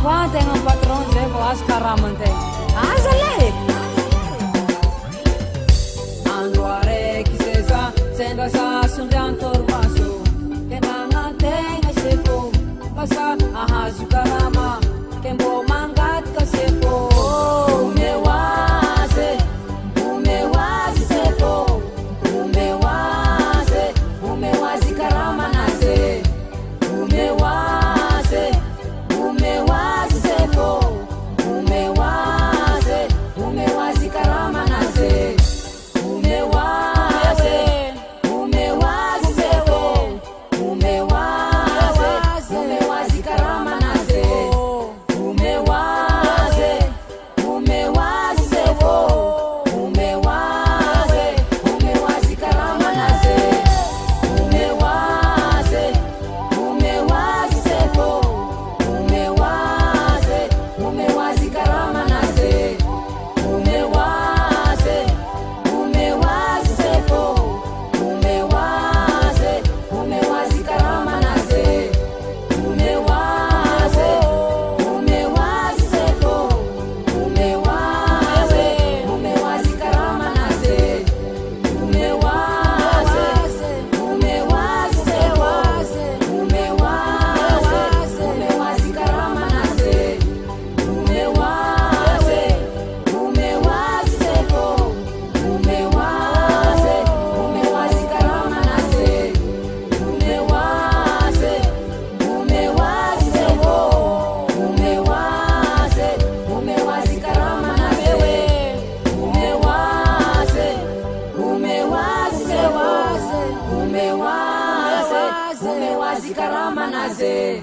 Quante un patron de voas caramante. Azale. Andoare kiseza senda sa sundan torwaso. Kenanga tenga sefo. Basa ahazu karama. Kembo mangat kasefo. Umewaze. Umewazi sefo. Umewaze. Umewazi karama nase. Umewaze. Umewazi sefo. Umewaze. Umewazi karama nase. Umewaze. Umewazi sefo. Umewaze. Umewazi karama nase. Umewaze. Umewazi sefo. Umewaze. Umewazi karama nase. Umewaze. Umewazi sefo. Umewaze. Umewazi karama nase. Umewaze. Umewazi sefo. Umewaze. Umewazi karama nase. Umewaze. Umewazi sefo. Umewaze. Umewazi karama nase. Umewaze. Umewazi sefo. Umewaze. Umewazi karama nase. Umewaze. Umewazi sefo. Umewaze. Umewazi karama nase. Umewaze. Umewazi sefo. Umewaze. Umewazi karama nase. Umewaze. Umewazi sefo. Umewaze. Umewazi karama nase.